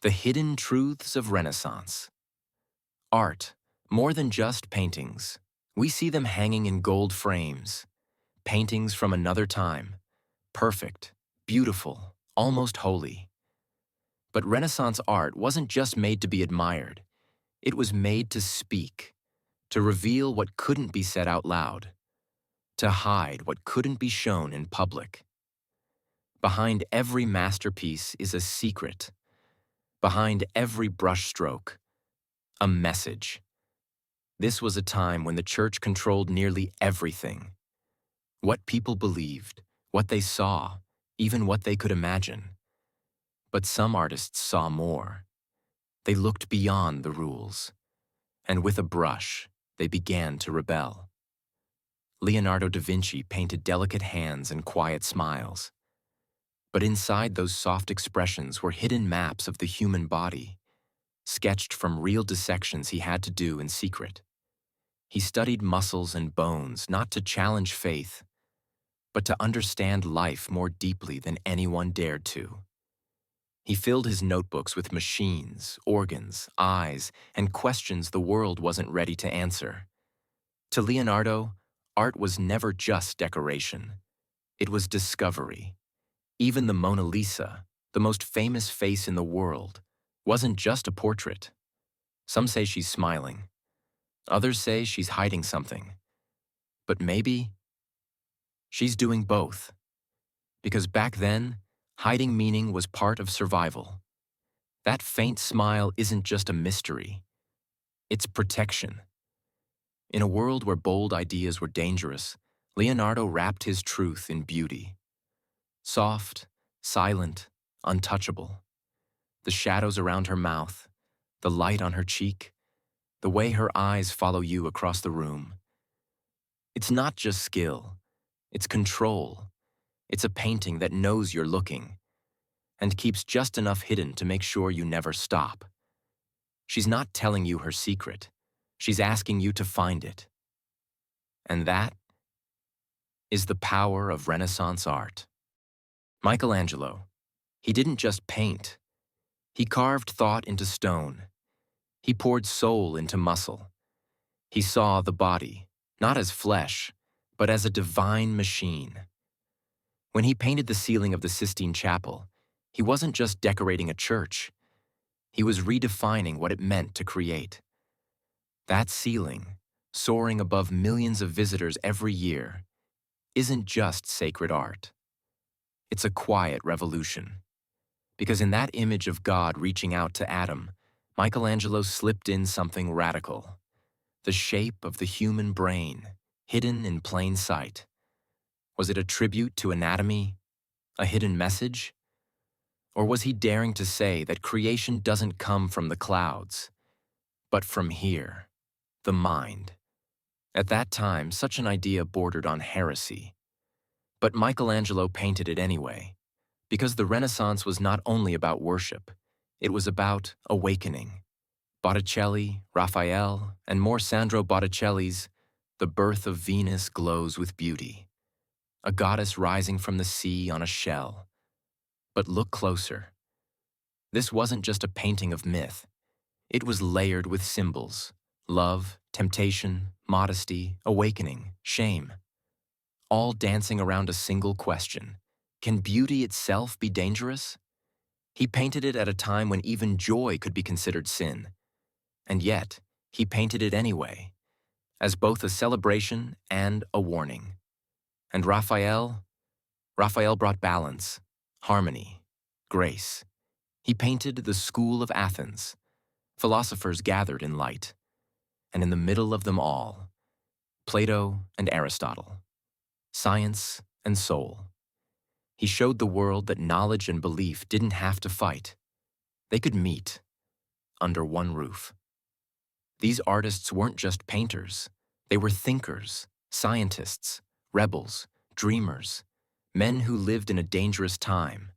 The hidden truths of Renaissance. Art, more than just paintings. We see them hanging in gold frames, paintings from another time, perfect, beautiful, almost holy. But Renaissance art wasn't just made to be admired. It was made to speak, to reveal what couldn't be said out loud, to hide what couldn't be shown in public. Behind every masterpiece is a secret. Behind every brushstroke, a message. This was a time when the church controlled nearly everything. What people believed, what they saw, even what they could imagine. But some artists saw more. They looked beyond the rules, and with a brush, they began to rebel. Leonardo da Vinci painted delicate hands and quiet smiles. But inside those soft expressions were hidden maps of the human body, sketched from real dissections he had to do in secret. He studied muscles and bones not to challenge faith, but to understand life more deeply than anyone dared to. He filled his notebooks with machines, organs, eyes, and questions the world wasn't ready to answer. To Leonardo, art was never just decoration. It was discovery. Even the Mona Lisa, the most famous face in the world, wasn't just a portrait. Some say she's smiling. Others say she's hiding something. But maybe she's doing both. Because back then, hiding meaning was part of survival. That faint smile isn't just a mystery. It's protection. In a world where bold ideas were dangerous, Leonardo wrapped his truth in beauty. Soft, silent, untouchable. The shadows around her mouth, the light on her cheek, the way her eyes follow you across the room. It's not just skill, it's control. It's a painting that knows you're looking and keeps just enough hidden to make sure you never stop. She's not telling you her secret. She's asking you to find it. And that is the power of Renaissance art. Michelangelo, he didn't just paint. He carved thought into stone. He poured soul into muscle. He saw the body, not as flesh, but as a divine machine. When he painted the ceiling of the Sistine Chapel, he wasn't just decorating a church. He was redefining what it meant to create. That ceiling, soaring above millions of visitors every year, isn't just sacred art. It's a quiet revolution. Because in that image of God reaching out to Adam, Michelangelo slipped in something radical. The shape of the human brain, hidden in plain sight. Was it a tribute to anatomy? A hidden message? Or was he daring to say that creation doesn't come from the clouds, but from here, the mind? At that time, such an idea bordered on heresy. But Michelangelo painted it anyway, because the Renaissance was not only about worship, it was about awakening. Botticelli, Raphael, and more Sandro Botticelli's The Birth of Venus glows with beauty. A goddess rising from the sea on a shell. But look closer. This wasn't just a painting of myth. It was layered with symbols: love, temptation, modesty, awakening, shame. All dancing around a single question: can beauty itself be dangerous? He painted it at a time when even joy could be considered sin. And yet, he painted it anyway, as both a celebration and a warning. And Raphael brought balance, harmony, grace. He painted the school of Athens. Philosophers gathered in light. And in the middle of them all, Plato and Aristotle. Science and soul. He showed the world that knowledge and belief didn't have to fight. They could meet under one roof. These artists weren't just painters. They were thinkers, scientists, rebels, dreamers, men who lived in a dangerous time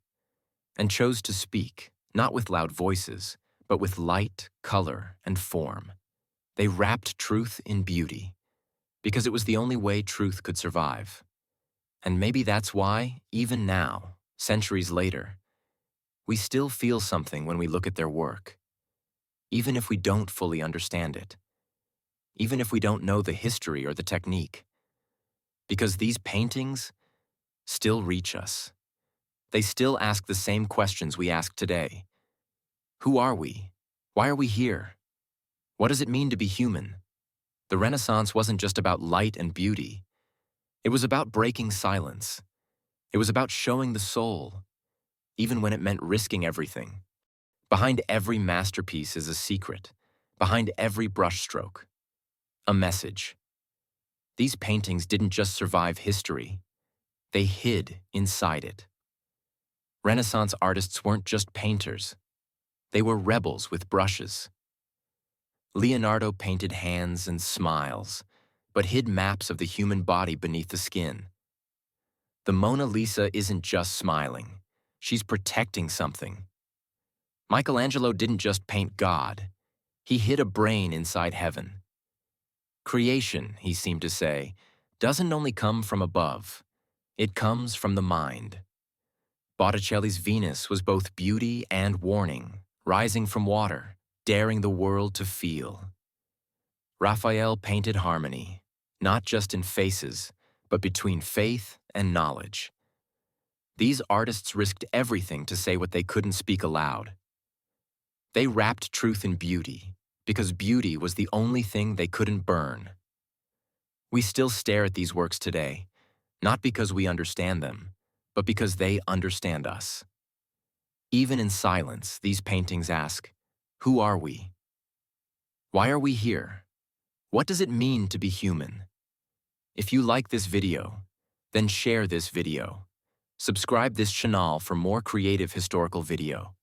and chose to speak, not with loud voices, but with light, color, and form. They wrapped truth in beauty, because it was the only way truth could survive. And maybe that's why, even now, centuries later, we still feel something when we look at their work, even if we don't fully understand it, even if we don't know the history or the technique. Because these paintings still reach us. They still ask the same questions we ask today. Who are we? Why are we here? What does it mean to be human? The Renaissance wasn't just about light and beauty. It was about breaking silence. It was about showing the soul, even when it meant risking everything. Behind every masterpiece is a secret. Behind every brushstroke, a message. These paintings didn't just survive history. They hid inside it. Renaissance artists weren't just painters. They were rebels with brushes. Leonardo painted hands and smiles, but hid maps of the human body beneath the skin. The Mona Lisa isn't just smiling. She's protecting something. Michelangelo didn't just paint God. He hid a brain inside heaven. Creation, he seemed to say, doesn't only come from above. It comes from the mind. Botticelli's Venus was both beauty and warning, rising from water, daring the world to feel. Raphael painted harmony, not just in faces, but between faith and knowledge. These artists risked everything to say what they couldn't speak aloud. They wrapped truth in beauty, because beauty was the only thing they couldn't burn. We still stare at these works today, not because we understand them, but because they understand us. Even in silence, these paintings ask, who are we? Why are we here? What does it mean to be human? If you like this video, then share this video. Subscribe this channel for more creative historical video.